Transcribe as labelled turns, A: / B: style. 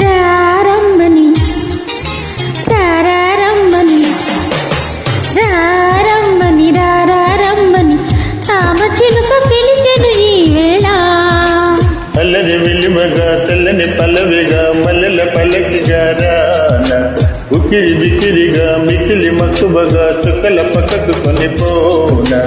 A: రారమ్మని రారమ్మని రారమ్మని రారమ్మని రామచిలుక పిలిచెను ఈ వేళ.
B: అల్లని వెలిమగా తెల్లని పల్లవిగా మల్లెల పల్లకిగా రానా ఉకిరి బికిరిగా మికిలి మక్కువగా చుక్కల పక్కకు కొని పోనా.